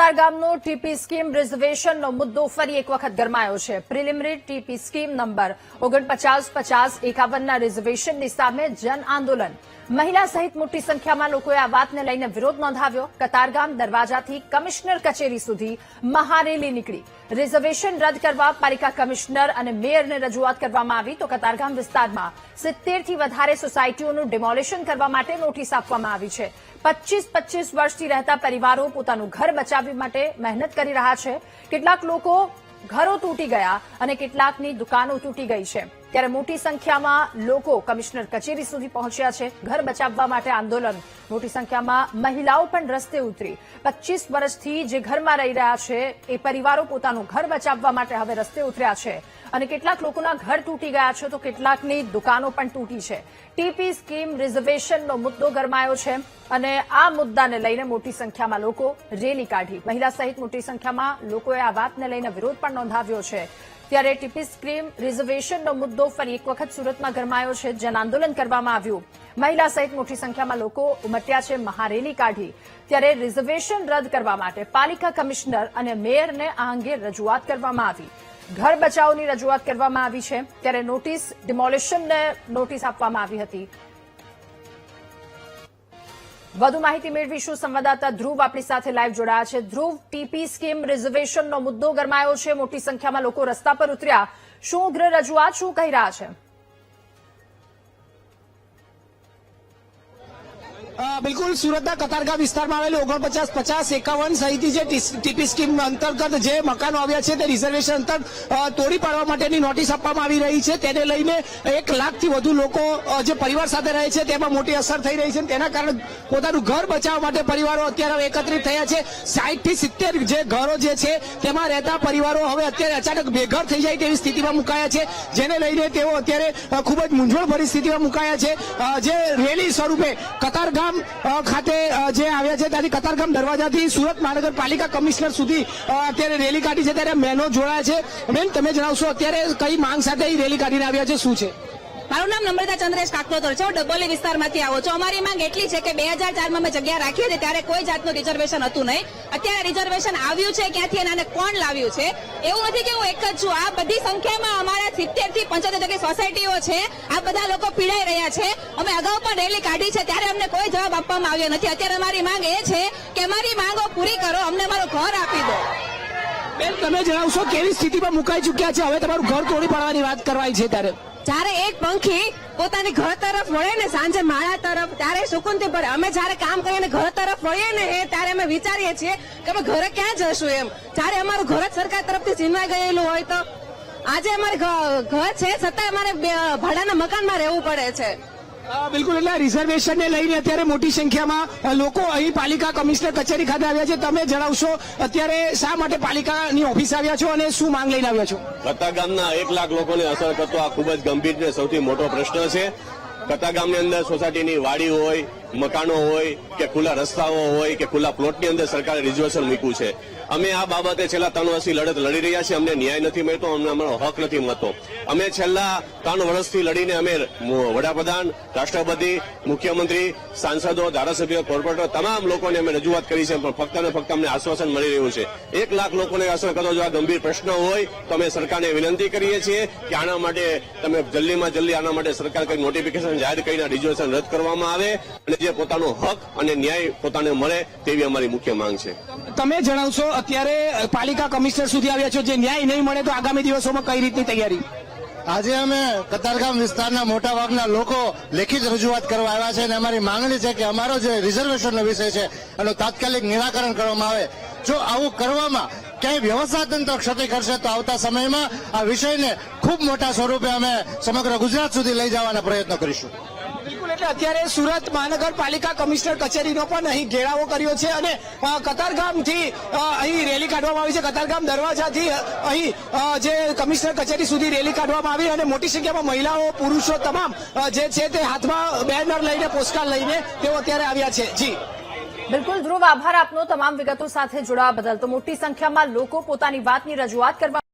કતારગામનો TP scheme રિઝર્વેશનનો મુદ્દો ફરી એક વખત ગરમાયો છે। પ્રિલિમિનરી ટીપી સ્કીમ નંબર 495051ના રિઝર્વેશનની સામે જન આંદોલન। મહિલા સહિત મોટી સંખ્યામાં લોકોએ આ વાતને લઈને વિરોધ નોંધાવ્યો। કતારગામ દરવાજાથી કમિશનર કચેરી સુધી મહારેલી નીકળી। રિઝર્વેશન રદ કરવા પાલિકા કમિશનર અને મેયરને રજૂઆત કરવામાં આવી તો કતારગામ વિસ્તારમાં 70થી વધારે સોસાયટીઓનું ડિમોલિશન કરવા માટે નોટિસ આપવામાં આવી છે। 25-25 વર્ષથી રહેતા પરિવારો પોતાનું ઘર બચાવવા માટે મહેનત કરી રહ્યા છે। કેટલાક લોકો ઘરો તૂટી ગયા અને કેટલાકની દુકાનો તૂટી ગઈ છે। ત્યારે મોટી સંખ્યામાં લોકો કમિશનર કચેરી સુધી પહોંચ્યા છે। ઘર બચાવવા માટે આંદોલન। મોટી સંખ્યામાં મહિલાઓ પણ રસ્તે ઉતરી। 25 વર્ષથી જે ઘરમાં રહી રહ્યા છે એ પરિવારો પોતાનું ઘર બચાવવા માટે હવે રસ્તે ઉતર્યા છે અને કેટલાક લોકોના ઘર તૂટી ગયા છે તો કેટલાકની દુકાનો પણ તૂટી છે। ટીપી સ્કીમ રિઝર્વેશનનો મુદ્દો ગરમાયો છે અને આ મુદ્દાને લઈને મોટી સંખ્યામાં લોકો રેલી કાઢી। મહિલા સહિત મોટી સંખ્યામાં લોકોએ આ વાતને લઈને વિરોધ પણ નોંધાવ્યો છે। ત્યારે ટીપી સ્કીમ રિઝર્વેશનનો મુદ્દો ફરી એક વખત સુરતમાં ગરમાયો છે। જન આંદોલન કરવામાં આવ્યું। મહિલા સહિત મોટી સંખ્યામાં લોકો ઉમટ્યા છે, મહારેલી કાઢી। ત્યારે રિઝર્વેશન રદ કરવા માટે પાલિકા કમિશનર અને મેયરને આ અંગે રજૂઆત કરવામાં આવી। ઘર બચાવની રજૂઆત કરવામાં આવી છે। ત્યારે નોટિસ ડિમોલિશનને નોટિસ આપવામાં આવી હતી। વધુ માહિતી મેળવીશું। સંવાદદાતા ધ્રુવ આપણી સાથે લાઈવ જોડાયા છે। ધ્રુવ, ટીપી સ્કીમ રિઝર્વેશનનો મુદ્દો ગરમાયો છે, મોટી સંખ્યામાં લોકો રસ્તા પર ઉતર્યા। શું ઉગ્ર રજૂઆત, શું કહી રહ્યા છે? બિલકુલ, સુરતના કતારગામ વિસ્તારમાં આવેલી 495051 સહિતની જે ટીપી સ્કીમ અંતર્ગત જે મકાનો આવ્યા છે તે રિઝર્વેશન અંતર તોડી પાડવા માટેની નોટિસ આપવામાં આવી રહી છે। તેને લઈને 1 લાખથી વધુ લોકો જે પરિવાર સાથે રહે છે તેમાં મોટી અસર થઈ રહી છે। તેના કારણે પોતાનું ઘર બચાવવા માટે પરિવારો અત્યારે એકત્રિત થયા છે। 60 થી 70 જે ઘરો જે છે તેમાં રહેતા પરિવારો હવે અત્યારે અચાનક બેઘર થઈ જાય તેવી સ્થિતિમાં મુકાયા છે, જેને લઈને તેઓ અત્યારે ખૂબ જ મૂંઝવણભરી સ્થિતિમાં મુકાયા છે। જે રેલી સ્વરૂપે કતારગામ ખાતે જે આવ્યા છે ત્યાંથી કતારગામ દરવાજાથી સુરત મહાનગરપાલિકા કમિશનર સુધી અત્યારે રેલી કાઢી છે। ત્યારે બહેનો જોડાયા છે। બેન, તમે જણાવશો અત્યારે કઈ માંગ સાથે રેલી કાઢીને આવ્યા છે, શું છે? મારું નામ નમ્રતા ચંદ્રેશ કાકરોતર છે। હું ડબોલી વિસ્તારમાંથી આવું છું। અમારી માંગ એટલી છે કે 2004માં મેં જગ્યા રાખી હતી ત્યારે કોઈ જાતનું રિઝર્વેશન હતું નહીં। અત્યારે રિઝર્વેશન આવ્યું છે ક્યાંથી અને કોણ લાવ્યું છે? એવું નથી કે હું એક જ છું। આ બધી સંખ્યામાં અમારા 70 થી 75 જેટલી સોસાયટીઓ છે। આ બધા લોકો પીડાઈ રહ્યા છે। અમે અગાઉ પણ રેલી કાઢી છે ત્યારે અમને કોઈ જવાબ આપવામાં આવ્યો નથી। અત્યારે અમારી માંગ એ છે કે અમારી માંગો પૂરી કરો, અમને અમારું ઘર આપી દો। બેન, તમે જણાવશો કેવી સ્થિતિમાં મુકાઈ ચૂક્યા છે? હવે તમારું ઘર તોડી પાડવાની વાત કરવાય છે ત્યારે જયારે એક પંખી પોતાની ઘર તરફ વળે ને સાંજે માળા તરફ, ત્યારે સુકૂનથી પડે। અમે જયારે કામ કરીને ઘર તરફ વળીએ ને ત્યારે અમે વિચારીએ છીએ કે અમે ઘરે ક્યાં જશું એમ। જયારે અમારું ઘર જ સરકાર તરફથી છીનવાઈ ગયેલું હોય તો આજે અમારે ઘર છે છતાં અમારે ભાડાના મકાનમાં રહેવું પડે છે। બિલકુલ, એટલે રિઝર્વેશનને લઈને અત્યારે મોટી સંખ્યામાં લોકો અહીં પાલિકા કમિશનર કચેરી ખાતે આવ્યા છે। તમે જણાવશો અત્યારે શા માટે પાલિકાની ઓફિસ આવ્યા છો અને શું માંગ લઈને આવ્યા છો? કતારગામના 1 લાખ લોકોને અસર કરતો આ ખૂબ જ ગંભીર અને સૌથી મોટો પ્રશ્ન છે। કતારગામની અંદર સોસાયટીની વાડી હોય, મકાનો હોય કે ખુલ્લા રસ્તાઓ હોય કે ખુલ્લા પ્લોટની અંદર સરકારે રિઝર્વેશન મૂક્યું છે। અમે આ બાબતે છેલ્લા 3 વર્ષથી લડત લડી રહ્યા છીએ। અમને ન્યાય નથી મળતો, અમને અમારો હક નથી મળતો। અમે છેલ્લા 3 વર્ષથી લડીને અમે વડાપ્રધાન, રાષ્ટ્રપતિ, મુખ્યમંત્રી, સાંસદો, ધારાસભ્યો, કોર્પોરેટર તમામ લોકોને અમે રજૂઆત કરી છે, પણ ફક્ત ને ફક્ત અમને આશ્વાસન મળી રહ્યું છે। 1 લાખ લોકોને અસર કરતો જો આ ગંભીર પ્રશ્ન હોય તો અમે સરકારને વિનંતી કરીએ છીએ કે આના માટે તમે જલ્દીમાં જલ્દી આના માટે સરકાર કંઈક નોટિફિકેશન જાહેર કરીને રિઝર્વેશન રદ કરવામાં આવે અને જે પોતાનો હક અને ન્યાય પોતાને મળે તેવી અમારી મુખ્ય માંગ છે। તમે જણાવશો અત્યારે પાલિકા કમિશનર સુધી આવ્યા છો, જે ન્યાય નહીં મળે તો આગામી દિવસોમાં કઈ રીતની તૈયારી? આજે અમે કતારગામ વિસ્તારના મોટા ભાગના લોકો લેખિત રજૂઆત કરવા આવ્યા છે અને અમારી માંગણી છે કે અમારો જે રિઝર્વેશનનો વિષય છે એનું તાત્કાલિક નિરાકરણ કરવામાં આવે। જો આવું કરવામાં ક્યાંય વ્યવસ્થા તંત્ર ક્ષતિ કરશે તો આવતા સમયમાં આ વિષયને ખૂબ મોટા સ્વરૂપે અમે સમગ્ર ગુજરાત સુધી લઈ જવાના પ્રયત્નો કરીશું। બિલકુલ, એટલે અત્યારે સુરત મહાનગરપાલિકા કમિશનર કચેરીનો પણ અહીં ઘેરાવો કર્યો છે અને કતારગામથી અહીં રેલી કાઢવામાં આવી છે। કતારગામ દરવાજાથી અહીં જે કમિશનર કચેરી સુધી રેલી કાઢવામાં આવી અને મોટી સંખ્યામાં મહિલાઓ, પુરુષો તમામ જે છે તે હાથમાં બેનર લઈને, પોસ્ટકાર્ડ લઈને તેઓ અત્યારે આવ્યા છે। જી બિલકુલ ધ્રુવ, આભાર આપનો તમામ વિગતો સાથે જોડાવા બદલ। તો મોટી સંખ્યામાં લોકો પોતાની વાતની રજૂઆત કરવા